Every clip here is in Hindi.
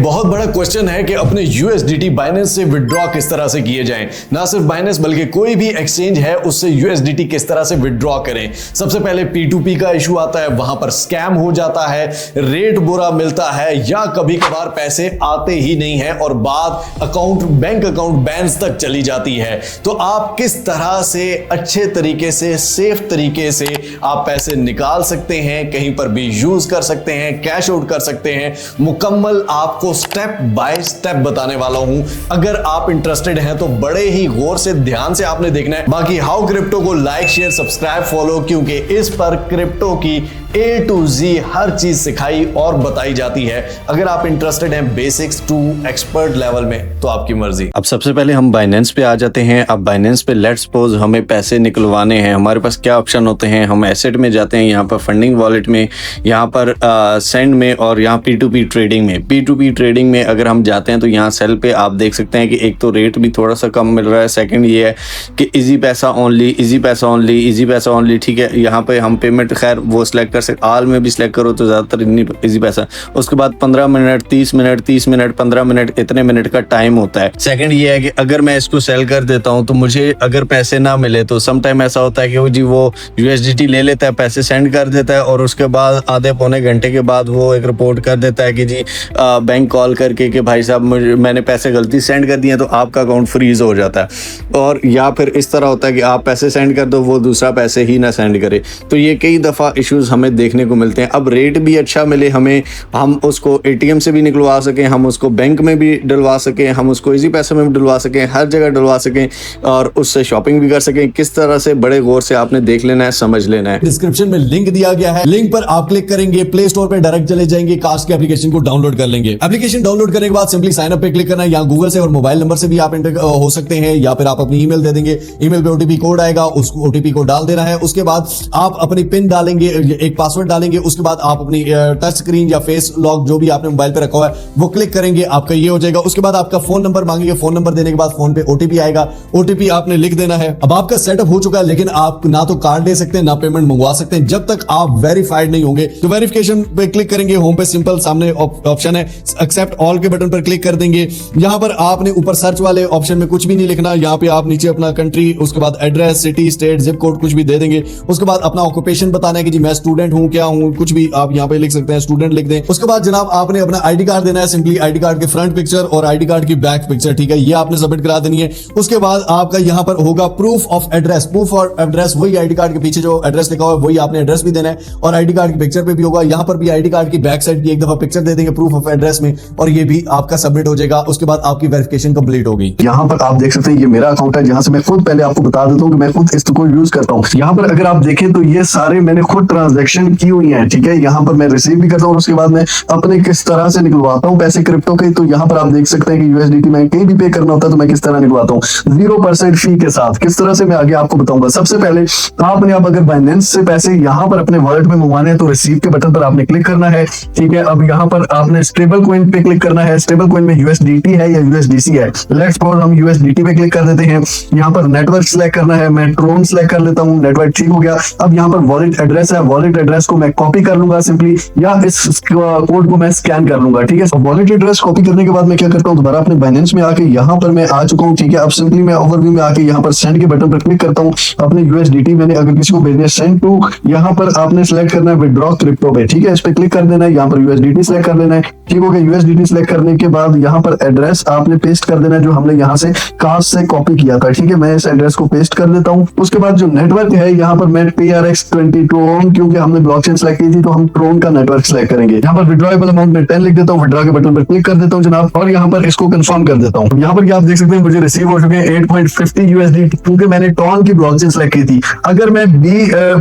बहुत बड़ा क्वेश्चन है कि अपने यूएसडीटी बाइनेंस से विड्रॉ किस तरह से किए जाएं। ना सिर्फ बाइनेंस बल्कि कोई भी एक्सचेंज है उससे यूएसडीटी किस तरह से विड्रॉ करें। सबसे पहले P2P का इशू आता है, वहां पर स्कैम हो जाता है, रेट बुरा मिलता है या कभी कभार पैसे आते ही नहीं है और बाद बैंक अकाउंट बैन्स तक चली जाती है। तो आप किस तरह से अच्छे तरीके से, सेफ तरीके से आप पैसे निकाल सकते हैं, कहीं पर भी यूज कर सकते हैं, कैश आउट कर सकते हैं, मुकम्मल आपको स्टेप बाय स्टेप बताने वाला हूं। अगर आप इंटरेस्टेड हैं तो बड़े ही गौर से, ध्यान से आपने देखना है। बाकी हाउ क्रिप्टो को लाइक, शेयर, सब्सक्राइब, फॉलो, क्योंकि इस पर क्रिप्टो की A to Z हर चीज सिखाई और बताई जाती है। अगर आप इंटरेस्टेड हैं बेसिक्स टू एक्सपर्ट लेवल में तो आपकी मर्जी। अब सबसे पहले हम बाइनेंस पे आ जाते हैं। अब बाइनेंस पे लेट्स सपोज हमें पैसे निकलवाने हैं, हमारे पास क्या ऑप्शन होते हैं। हम एसेट में जाते हैं, यहाँ पर फंडिंग वॉलेट में, यहाँ पर सेंड में और यहाँ P2P ट्रेडिंग में। P2P ट्रेडिंग में अगर हम जाते हैं तो यहाँ सेल पे आप देख सकते हैं कि एक तो रेट भी थोड़ा सा कम मिल रहा है, सेकंड ये है कि इजी पैसा ओनली, इजी पैसा ओनली, इजी पैसा ओनली। ठीक है, यहाँ पे हम पेमेंट खैर वो सिलेक्ट कर सकते, आल में भी सिलेक्ट करो तो ज़्यादातर इजी पैसा। उसके बाद 15 मिनट, 30 मिनट, 30 मिनट, 15 मिनट, इतने मिनट का टाइम होता है। सेकंड ये है कि अगर मैं इसको सेल कर देता हूँ तो मुझे अगर पैसे ना मिले तो सम टाइम ऐसा होता है कि वो यूएसडीटी ले लेता है, पैसे सेंड कर देता है और उसके बाद आधे पौने घंटे के बाद वो एक रिपोर्ट कर देता है कि जी बैंक कॉल करके कि भाई साहब मैंने पैसे गलती सेंड कर दिए, तो आपका अकाउंट फ्रीज हो जाता है। और या फिर इस तरह होता है कि आप पैसे सेंड कर दो, वो दूसरा पैसे ही ना सेंड करे। तो ये कई दफ़ा इश्यूज हमें देखने को मिलते हैं। अब रेट भी अच्छा मिले हमें, हम उसको एटीएम से भी निकलवा सकें, हम उसको बैंक में भी डलवा सकें, हम उसको इजी पैसे में भी डलवा सकें, हर जगह डलवा सकें और उससे शॉपिंग भी कर सकें। किस तरह से बड़े गौर से आपने देख लेना है, समझ लेना है। डिस्क्रिप्शन में लिंक दिया गया है, लिंक पर आप क्लिक करेंगे, प्ले स्टोर पे डायरेक्ट चले जाएंगे, कास्ट के एप्लीकेशन को डाउनलोड कर लेंगे। एप्लीकेशन डाउनलोड करने के बाद सिंपली साइन अप पे क्लिक करना है। यहाँ गूगल से और मोबाइल नंबर से भी आप एंटर हो सकते हैं या फिर आप अपनी ईमेल दे देंगे। ईमेल पे ओटीपी कोड आएगा, उस ओटीपी को डाल देना है। उसके बाद आप अपनी पिन डालेंगे, एक पासवर्ड डालेंगे। उसके बाद आप अपनी टच स्क्रीन या फेस लॉक जो भी आपने मोबाइल पे रखा हुआ है वो क्लिक करेंगे, आपका ये हो जाएगा। उसके बाद आपका फोन नंबर मांगेंगे, फोन नंबर देने के बाद फोन पे ओटीपी आएगा, ओटीपी आपने लिख देना है। अब आपका सेटअप हो चुका है, लेकिन आप ना तो कार्ड दे सकते हैं ना पेमेंट मंगवा सकते हैं जब तक आप वेरीफाइड नहीं होंगे। तो वेरिफिकेशन पे क्लिक करेंगे, होम पे सिंपल सामने ऑप्शन है एक्सेप्ट ऑल के बटन पर क्लिक कर देंगे। यहां पर आपने ऊपर सर्च वाले ऑप्शन में कुछ भी नहीं लिखना, यहाँ पे आप नीचे अपना कंट्री, उसके बाद address, city, state, zip code कुछ भी दे देंगे। उसके बाद अपना ऑक्यूपेशन बताना है कि जी मैं स्टूडेंट हूं, क्या हूं, कुछ भी आप यहाँ पे लिख सकते हैं, स्टूडेंट लिख दें। उसके बाद जनाब आपने अपना आईडी कार्ड देना है, सिंपली आईडी कार्ड के फ्रंट पिक्चर और आईडी कार्ड की बैक पिक्चर, ठीक है, ये आपने सबमिट करा देनी है। उसके बाद आपका यहाँ पर होगा proof of address, proof of address वही आईडी कार्ड के पीछे जो एड्रेस लिखा हुआ है वही आपने एड्रेस भी देना है और आईडी कार्ड की पिक्चर पे भी होगा। यहाँ पर भी आईडी कार्ड की बैक साइड की एक दफा पिक्चर दे देंगे प्रूफ ऑफ एड्रेस में और ये भी आपका सबमिट हो जाएगा। उसके बाद आपकी वेरिफिकेशन कंप्लीट होगी। यहाँ पर आप देख सकते हैं ये मेरा अकाउंट है, जहां से मैं खुद पहले आपको बता देता हूँ कि मैं खुद इसको यूज करता हूँ। यहाँ पर अगर आप देखें तो ये सारे मैंने खुद ट्रांजेक्शन की हुई है, ठीक है। यहाँ पर मैं रिसीव भी करता हूँ, उसके बाद मैं अपने किस तरह से निकलवाता हूँ पैसे क्रिप्टो के। तो यहाँ पर आप देख सकते हैं कि यूएसडीटी में कहीं भी पे करना होता है तो मैं किस तरह निकलवाता हूँ 0% फी के साथ। किस तरह से मैं आगे आपको बताऊंगा। सबसे पहले आपने अब अगर बाइनेंस से पैसे यहाँ पर अपने वॉलेट में मंगवाने हैं तो रिसीव के बटन पर आपने क्लिक करना है, ठीक है। अब यहाँ पर आपने स्टेबल कॉइन पे क्लिक करना है। स्टेबल कॉइन में यूएसडीटी है या यूएसडीसी है। लेट्स सपोज हम यूएसडीटी पे क्लिक कर देते हैं। यहाँ पर नेटवर्क सिलेक्ट करना है, मैं ट्रोन सिलेक्ट कर लेता हूँ, नेटवर्क ठीक हो गया। अब यहाँ पर वॉलेट एड्रेस है, वॉलेट एड्रेस को मैं कॉपी कर लूंगा सिंपली, या इस कोड को मैं स्कैन कर लूंगा, ठीक है। वॉलेट एड्रेस कॉपी करने के बाद मैं क्या करता हूँ, दोबारा अपने बाइनेंस में आके यहाँ पर मैं आ चुका हूँ, ठीक है। अब सिंपली मैं ओवरव्यू में आके यहाँ पर सेंड के बटन पर क्लिक करता हूँ। अपने यूएसडीटी मैंने अगर किसी को भेजने सेंड टू, यहाँ पर आपने सिलेक्ट करना है विड्रॉ क्रिप्टो पे, ठीक है। इस पे क्लिक कर देना है, यहाँ पर यूएसडीटी सिलेक्ट कर देना है, ठीक हो गया। यूएसडीटी सिलेक्ट करने के बाद यहाँ पर एड्रेस आपने पेस्ट कर देना है जो हमने यहाँ से कास्ट से कॉपी किया था, ठीक है। मैं इस एड्रेस को पेस्ट कर देता हूँ। उसके बाद जो नेटवर्क है यहाँ पर मैं PRX20 ट्रोन, क्योंकि हमने ब्लॉकचेन सिलेक्ट की थी तो हम ट्रोन का नेटवर्क सिलेक्ट करेंगे। यहाँ पर विड्रॉएबल अमाउंट में 10 लिख देता हूँ, विड्रॉ के बटन पर क्लिक कर देता हूँ जनाब, और यहाँ पर इसको कंफर्म कर देता हूँ। यहाँ पर आप देख सकते हैं मुझे रिसीव हो चुके हैं 8.50 USD, क्योंकि मैंने टॉन की ब्लॉकचेन सिलेक्ट की थी। अगर मैं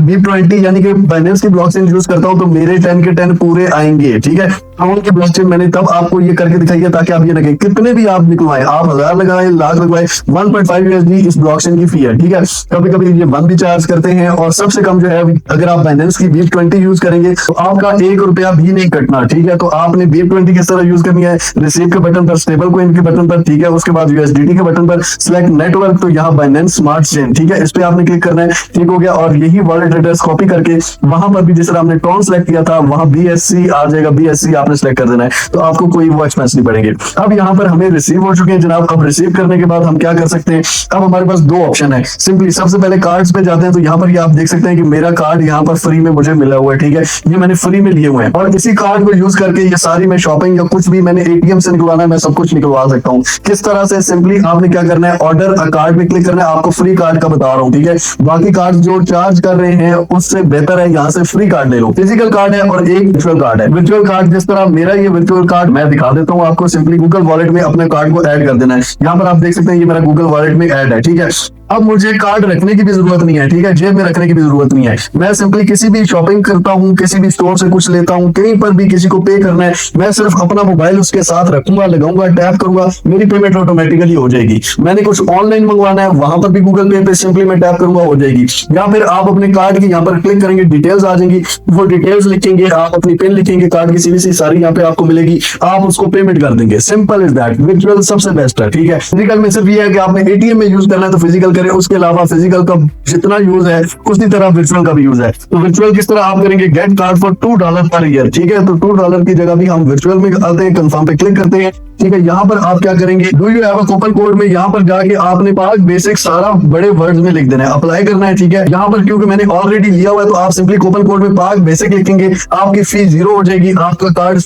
B20 यानी कि बाइनेंस की ब्लॉकचेन यूज करता हूँ तो मेरे 10 के 10 पूरे आएंगे, ठीक है। टॉन की ब्लॉकचेन मैंने तब आपको ये करके दिखाई है ताकि आप ये लगे कितने भी आप निकलवाए, आप 1000 लगाए, लाख लगवाए, 1.5 USD इस ब्लॉकचेन की फी है, ठीक है। कभी कभी ये 1 भी चार्ज करते हैं और सबसे कम जो है अगर आप बाइनेंस की BIP20 यूज करेंगे तो आपका 1 रुपया भी नहीं कटना, ठीक है। तो आपने BIP20 किस तरह यूज करनी है, रिसीव के बटन पर, स्टेबल कॉइन के बटन पर, ठीक है, उसके बाद USDT के बटन पर, सिलेक्ट नेटवर्क, तो यहाँ बाइनेंस स्मार्ट चेन, ठीक है, इस पे आपने क्लिक करना है, ठीक हो गया। और यही वॉलेट एड्रेस कॉपी करके वहां पर भी जिस तरह आपने टॉन सेलेक्ट किया था वहां BSC आ जाएगा, BSC आपने सेलेक्ट कर देना है, तो आपको कोई वो एक्सपेंस नहीं पड़ेंगे। अब यहाँ पर हमें रिसीव हो चुके हैं जनाब। अब रिसीव करने के बाद हम क्या कर सकते हैं, अब हमारे पास दो ऑप्शन है। सिंपली सबसे पहले कार्ड्स पे जाते हैं, तो यहाँ पर ये आप देख सकते हैं कि मेरा कार्ड यहाँ पर फ्री में मुझे मिला हुआ है, ठीक है, ये मैंने फ्री में लिए हुए हैं। और इसी कार्ड को यूज करके ये सारी मैं शॉपिंग या कुछ भी मैंने ATM से निकलवाना है, मैं सब कुछ निकलवा सकता हूँ। किस तरह से, सिंपली आपने क्या करना है, ऑर्डर अ कार्ड पे क्लिक करना है। आपको फ्री कार्ड का बता रहा हूँ, ठीक है, बाकी कार्ड जो चार्ज कर रहे हैं उससे बेहतर है यहाँ से फ्री कार्ड ले लो। फिजिकल कार्ड है और एक वर्चुअल कार्ड है। वर्चुअल कार्ड जिस तरह मेरा ये वर्चुअल कार्ड मैं दिखा देता हूँ आपको। सिंपली गूगल वॉलेट में अपने कार्ड को ऐड कर देना है। यहाँ पर आप देख सकते हैं ये मेरा गूगल वॉलेट में ऐड है, ठीक है। अब मुझे कार्ड रखने की भी जरूरत नहीं है, ठीक है, जेब में रखने की भी जरूरत नहीं है। मैं सिंपली किसी भी शॉपिंग करता हूँ, किसी भी स्टोर से कुछ लेता हूँ, कहीं पर भी किसी को पे करना है, मैं सिर्फ अपना मोबाइल उसके साथ रखूंगा, लगाऊंगा, टैप करूंगा, मेरी पेमेंट ऑटोमेटिकली हो जाएगी। मैंने कुछ ऑनलाइन मंगवाना है, वहां पर भी गूगल पे पे सिंपली मैं टैप करूंगा, हो जाएगी। या फिर आप अपने कार्ड की यहाँ पर क्लिक करेंगे, डिटेल्स आ जाएंगी, वो डिटेल्स लिखेंगे, आप अपनी पिन लिखेंगे, कार्ड की CVC सारी यहाँ पे आपको मिलेगी, आप उसको पेमेंट कर देंगे। Simple is that. वर्चुअल सबसे बेस्ट है, ठीक है। फिजिकल में सिर्फ ये है कि आपने ATM में यूज करना है तो फिजिकल करें, उसके अलावा फिजिकल का जितना यूज है उसी तरह वर्चुअल का भी यूज है। तो वर्चुअल किस तरह आप करेंगे, gate card for $2 per year, ठीक है। तो $2 की जगह भी हम वर्चुअल में आते हैं, कंफर्म पे क्लिक करते हैं, ठीक है। यहाँ पर आप क्या करेंगे, do you have a coupon code में यहाँ पर जाके आपने पास बेसिक सारा बड़े वर्ड्स में लिख देना है, अप्लाई करना है, ठीक है। यहाँ पर क्योंकि मैंने ऑलरेडी लिया हुआ है तो आप सिंपली कूपन कोड में पास बेसिक लिखेंगे, आपकी फी 0 हो जाएगी, आपका कार्ड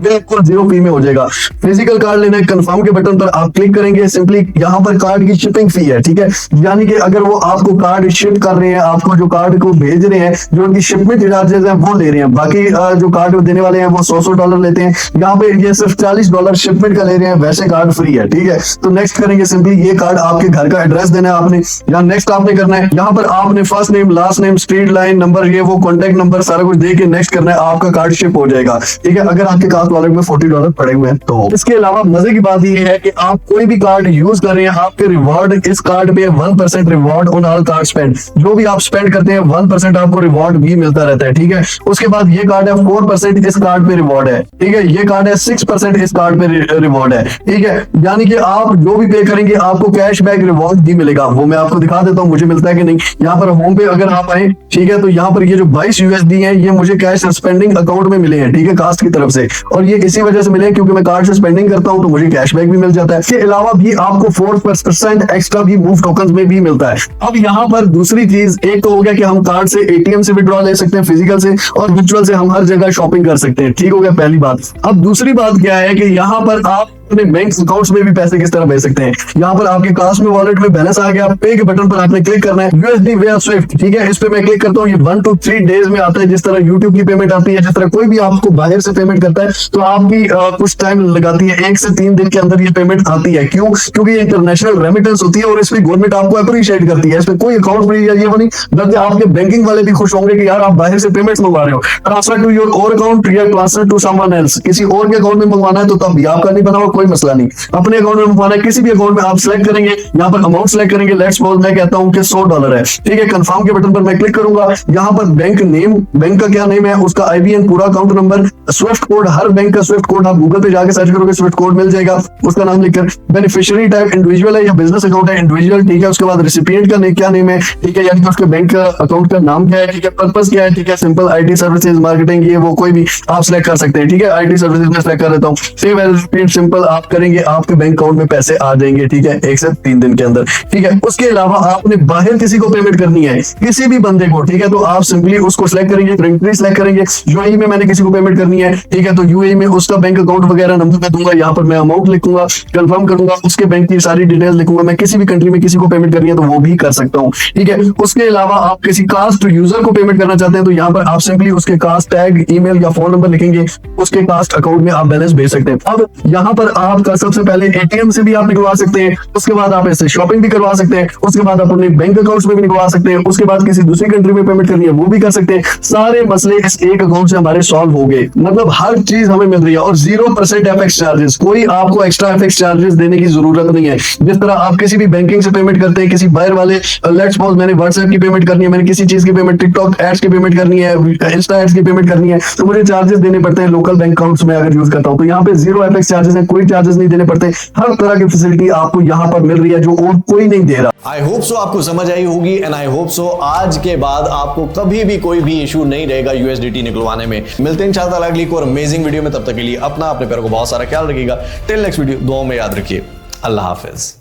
बिल्कुल 0 फी में हो जाएगा। फिजिकल कार्ड लेना है, कंफर्म के बटन पर आप क्लिक करेंगे। सिंपली यहाँ पर कार्ड की शिपिंग फी है, ठीक है, यानी कि अगर वो आपको कार्ड शिप कर रहे हैं, आपको जो कार्ड को भेज रहे हैं, जो उनकी शिपमेंट चार्जेस है वो ले रहे हैं। बाकी जो कार्ड देने वाले हैं वो $100 लेते हैं, यहाँ पे ये सिर्फ $40 शिपमेंट का ले रहे हैं, वैसे कार्ड फ्री है, ठीक है। तो नेक्स्ट करेंगे, सिंपली ये कार्ड आपके घर का एड्रेस देना है आपने, यहाँ नेक्स्ट आपने करना है। यहाँ पर आपने first name, last name, street line number, ये वो कॉन्टेक्ट नंबर सारा कुछ दे के नेक्स्ट करना है, आपका कार्ड शिप हो जाएगा, ठीक है। अगर आपके कास्ट वॉलेट में $40 पड़े हुए हैं तो। इसके अलावा मजे की बात ये है कि आप कोई भी कार्ड यूज कर रहे हैं, आपके रिवॉर्ड इस कार्ड पे 1% reward on all card spend, जो भी आप स्पेंड करते हैं 1% आपको रिवॉर्ड भी मिलता रहता है, ठीक है। उसके बाद ये कार्ड है 4% इस कार्ड पे रिवॉर्ड है, ठीक है। ये कार्ड है 6% इस कार्ड पे रिवॉर्ड है, ठीक है। यानी कि आप जो भी पे करेंगे आपको कैशबैक रिवॉर्ड भी मिलेगा। वो मैं आपको दिखा देता हूँ मुझे मिलता है कि नहीं। यहाँ पर होम पे अगर आप आए, ठीक है, तो यहाँ पर ये जो 22 USD है ये मुझे कैश स्पेंडिंग अकाउंट में मिले हैं, ठीक है, कास्ट की तरफ से। और ये इसी वजह से मिले हैं क्योंकि मैं कार्ड से स्पेंडिंग करता हूँ तो मुझे कैशबैक भी मिल जाता है। इसके अलावा भी आपको 4% एक्स्ट्रा भी मूव टोकन में भी मिलता है। अब यहाँ पर दूसरी चीज, एक तो हो गया कि हम कार्ड से ATM से विड्रॉ ले सकते हैं फिजिकल से, और वर्चुअल से हम हर जगह शॉपिंग कर सकते हैं, ठीक हो गया पहली बात। अब दूसरी बात क्या है कि यहाँ पर आप अपने बैंक अकाउंट्स में भी पैसे किस तरह भेज सकते हैं। यहाँ पर आपके कास्ट में वॉलेट में बैलेंस आ गया, पे के बटन पर आपने क्लिक करना है, USD वेयर स्विफ्ट, ठीक है, इस पे मैं क्लिक करता हूँ, ये 1 to 3 डेज में आता है। जिस तरह YouTube की पेमेंट आती है, जिस तरह कोई भी आपको बाहर से पेमेंट करता है तो आपकी कुछ टाइम लगाती है, 1 से 3 दिन के अंदर ये पेमेंट आती है। क्यों? क्योंकि ये इंटरनेशनल रेमिटेंस होती है और इस पे गवर्नमेंट आपको अप्रिशिएट करती है। इस पे कोई अकाउंट फ्री या ये वो नहीं, बल्कि आपके बैंकिंग वाले भी खुश होंगे कि यार आप बाहर से पेमेंट मंगवा रहे हो। ट्रांसफर टू योर और अकाउंट या ट्रांसफर टू समवन एल्स, किसी और के अकाउंट में मंगवाना है तो तब भी आपका नहीं बना हुआ, कोई मसला नहीं। अपने अकाउंट में मंगवाना है, किसी भी अकाउंट में आप सिलेक्ट करेंगे, यहाँ पर अमाउंट सिलेक्ट करेंगे। लेट्स सपोज मैं कहता हूँ कि $100 है, ठीक है। कंफर्म के बटन पर मैं क्लिक करूंगा, यहाँ पर बैंक नेम, बैंक का क्या नेम है, उसका IBN पूरा अकाउंट नंबर, स्विफ्ट कोड, हर बैंक का स्विफ्ट कोड आप गूगल पे जाके सर्च करोगे, स्विफ्ट कोड मिल जाएगा, उसका नाम लिखकर। बेनिफिशियरी टाइप इंडिविजुअल है या बिजनेस अकाउंट है, इंडिविजुअल, ठीक है। उसके बाद रेसिपिएंट का क्या नेम है, ठीक है, यानी कि उसके बैंक का अकाउंट का नाम क्या है, ठीक है। पर्पस क्या है, ठीक है, सिंपल IT सर्विसेज, मार्केटिंग, ये वो कोई भी आप सिलेक्ट कर सकते हैं, ठीक है। IT सर्विसेज में सिलेक्ट कर देता हूँ। सेव एज रेसिपिएंट, सिंपल आप करेंगे, आपके बैंक अकाउंट में पैसे आ जाएंगे, ठीक है, 1 से 3 दिन के अंदर, ठीक है। उसके अलावा आपने बाहर किसी को पेमेंट करनी है, किसी भी बंदे को, ठीक है, तो आप सिंपली उसको सिलेक्ट करेंगे, कंट्री सिलेक्ट करेंगे। UAE में मैंने किसी को पेमेंट करनी है, ठीक है, तो UAE में उसका बैंक अकाउंट वगैरह नंबर मैं दूंगा, यहाँ पर मैं अमाउंट लिखूंगा, कंफर्म करूंगा, उसके बैंक की सारी डिटेल्स लिखूंगा। मैं किसी भी कंट्री में किसी को पेमेंट करनी है तो वो भी कर सकता हूँ, ठीक है। उसके अलावा आप किसी कास्ट यूजर को पेमेंट करना चाहते हैं तो यहाँ पर आप सिंपली उसके कास्ट टैग, ईमेल या फोन नंबर लिखेंगे, उसके कास्ट अकाउंट में आप बैलेंस भेज सकते हैं। अब यहाँ पर आपका सबसे पहले ATM से भी आप निकलवा सकते हैं, उसके बाद आप इससे शॉपिंग भी करवा सकते हैं, उसके बाद आप अपने बैंक अकाउंट्स में भी निकलवा सकते हैं, उसके बाद किसी दूसरी कंट्री में पेमेंट करनी है वो भी कर सकते हैं। सारे मसले इस एक अकाउंट से हमारे सॉल्व हो गए। मतलब हर चीज हमें मिल रही है और 0% एफएक्स चार्जेस, कोई आपको एक्स्ट्रा एफएक्स चार्जेस देने की जरूरत नहीं है। जिस तरह आप किसी भी बैंकिंग से पेमेंट करते हैं, किसी बाहर वाले, लेट्स सपोज मैंने व्हाट्सएप की पेमेंट करनी है, मैंने किसी चीज की पेमेंट, टिकटॉक एड्स की पेमेंट करनी है, इंस्टा एड्स की पेमेंट करनी है, तो मुझे चार्जेस देने पड़ते हैं लोकल बैंक अकाउंट्स में अगर यूज करता हूं। तो यहाँ पे 0 एफएक्स चार्जेस है, कोई चार्जेस नहीं देने पड़ते। हर तरह की फैसिलिटी आपको यहाँ पर मिल रही है जो और कोई नहीं दे रहा। आई होप सो आपको समझ आई होगी एंड आई होप सो आज के बाद आपको कभी भी कोई भी इशू नहीं रहेगा यूएसडीटी निकलवाने में। मिलते हैं इंशाअल्लाह अगली और अमेजिंग वीडियो में, तब तक के लिए अपना अपने पैरों को बहुत सारा ख्याल रखिएगा। टिल नेक्स्ट वीडियो, दुआओं में याद रखिए। अल्लाह हाफिज।